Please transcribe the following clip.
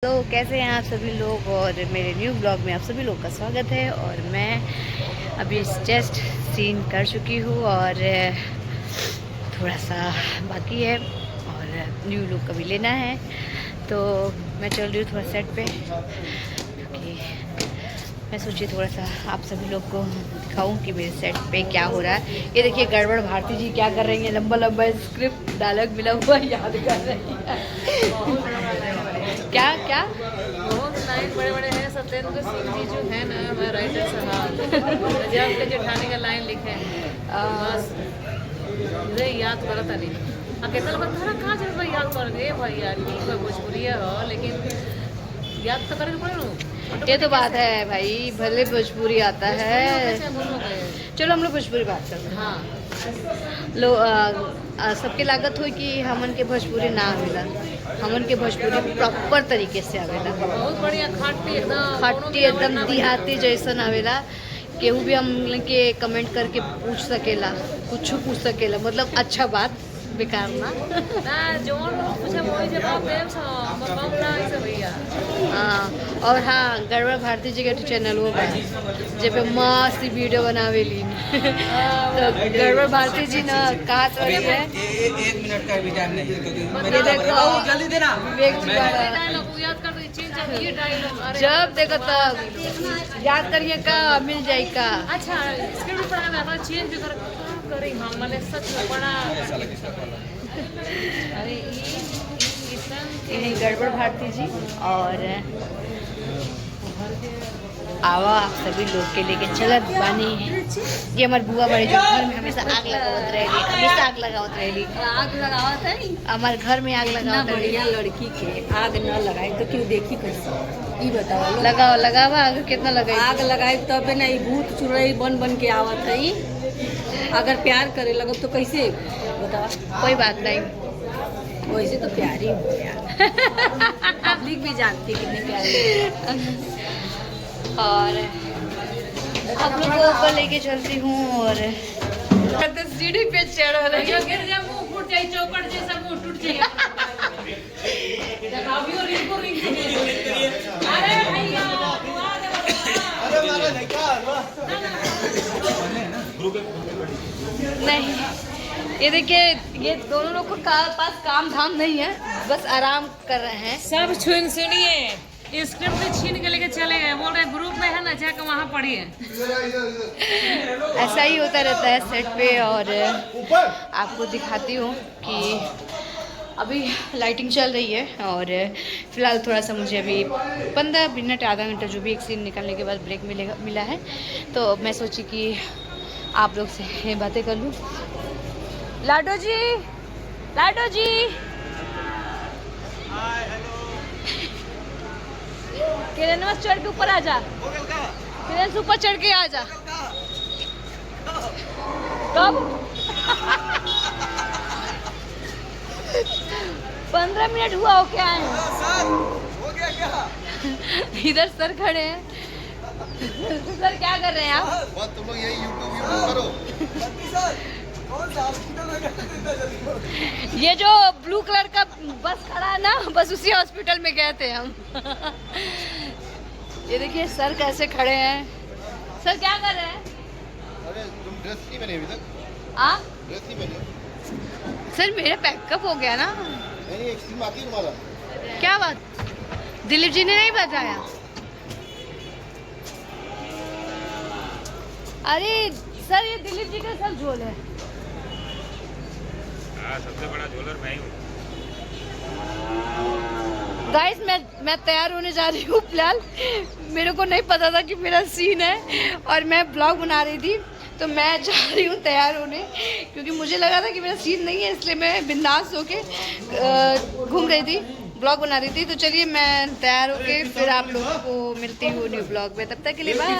तो कैसे हैं आप सभी लोग और मेरे न्यू ब्लॉग में आप सभी लोग का स्वागत है। और मैं अभी जस्ट सीन कर चुकी हूँ और थोड़ा सा बाकी है और न्यू लुक अभी लेना है। तो मैं चल रही हूँ थोड़ा सेट पे क्योंकि मैं सोची थोड़ा सा आप सभी लोग को दिखाऊं कि मेरे सेट पे क्या हो रहा है। ये देखिए गड़बड़ भारती जी क्या कर रही हैं, लंबा लंबा स्क्रिप्ट डायलॉग मिला हुआ याद कर रही है। क्या क्या बहुत लाइन बड़े बड़े हैं। सत्येंद्र सिंह जी जो है ना हमारे राइटर साहब पंजाब के जेठानी का लाइन लिखे हैं। बस मुझे याद करता नहीं कितना लोग कहाँ चल भाई याद कर दे भाई यार ठीक है भोजपुरी हो लेकिन याद तो करेंगे पड़े। ये तो बात है भाई, भले भोजपुरी आता है। चलो हम लोग भोजपुरी बात करते हैं। हाँ लो सबके लागत हुई कि हमन के भोजपुरी ना आवेला, हमन के भोजपुरी प्रॉपर तरीके से आवेला, बहुत बढ़िया खट्टी एकदम देहाती जैसन आवेला। केहू भी हम के कमेंट करके पूछ सकेला, कुछ पूछ सकेला, मतलब अच्छा बात बेकार ना जो पूछे वही जवाब देम सो कम ना ऐसे भैया। हाँ। और हाँ, गड़बड़ भारती जी के चैनल वो है जे पे मस्त वीडियो बनावेली। तो गड़बड़ भारती जी ना कहा तो है एक मिनट का भी टाइम नहीं है क्योंकि ये देखो जल्दी देना विवेक जी का डायलॉग याद कर दो चेंज ये डायलॉग। अरे जब देखो तब याद करिए का मिल जाए का। अच्छा स्क्रिप्ट पढ़ा मैं चेंज भी कर करी हम मैंने सच में पढ़ा। अरे यही गड़बड़ भारती जी और आवा आप सभी लोग के लेके चलत बानी। ये हमार बुआ बड़ी जो घर में हमेशा आग लगावत रहेली, हमेशा आग लगावत रहेली। आग लगावत है हमारे घर में आग इतना लगावत बढ़िया रहेली। लड़की के आग न लगाई तो क्यों देखी कैसे ई बताओ लोग। लगावा लगावा आग कितना लगाई। आग लगाई तब ना ई भूत चुड़ैल बन बन के आवत है ई। अगर प्यार करे लगो तो कैसे बताओ। कोई बात नहीं, वैसे तो प्यार ही हो यार। पब्लिक भी जानती है कितनी प्यारी। और आप लोगों को लेके चलती हूँ और सीढ़ी पे चढ़ रही भैया गिर जाए मुंह फूट जाए चौकट जैसा मुंह टूट जाए। दिखाओ रिंग को रिंग अरे भैया नहीं। ये देखिए ये दोनों लोग को पास काम धाम नहीं है, बस आराम कर रहे हैं। सब सुनिए स्क्रिप्ट भी छीन के लेके चले गए। बोल रहे ग्रुप में है ना जाकर वहाँ पढ़िए। ऐसा ही होता रहता है सेट पे। और आपको दिखाती हूँ कि अभी लाइटिंग चल रही है और फिलहाल थोड़ा सा मुझे अभी 15 मिनट आधा घंटा जो भी एक सीन निकलने के बाद ब्रेक मिला है। तो मैं सोची कि आप लोग से बातें कर लूँ। लाडो जी, लाडो जी किरण बस चढ़ के ऊपर आ जा। किरण से ऊपर चढ़ के आ जा। कब 15 मिनट हुआ हो क्या है। हो गया क्या? इधर सर खड़े हैं। सर क्या कर रहे हैं आप? बस तुम लोग यही यूट्यूब करो। ये जो ब्लू कलर का बस खड़ा है ना, बस उसी हॉस्पिटल में गए थे हम। ये देखिए सर कैसे खड़े हैं। सर क्या कर रहे हैं? अरे तुम ड्रेस नहीं बने अभी तक? आप ड्रेस नहीं बने? सर मेरा पैकअप हो गया ना। नहीं एक सीन बाकी है तुम्हारा। क्या बात? दिलीप जी ने नहीं बताया? अरे सर ये दिलीप जी का सब झोल है। सबसे बड़ा झोलर मैं ही हूँ। गाइस मैं तैयार होने जा रही हूँ फिलहाल। मेरे को नहीं पता था कि मेरा सीन है और मैं ब्लॉग बना रही थी, तो मैं जा रही हूँ तैयार होने क्योंकि मुझे लगा था कि मेरा सीन नहीं है, इसलिए मैं बिंदास होके घूम रही थी, ब्लॉग बना रही थी। तो चलिए मैं तैयार होके फिर आप लोगों को मिलती हूँ न्यू ब्लॉग में। तब तक के लिए बाय।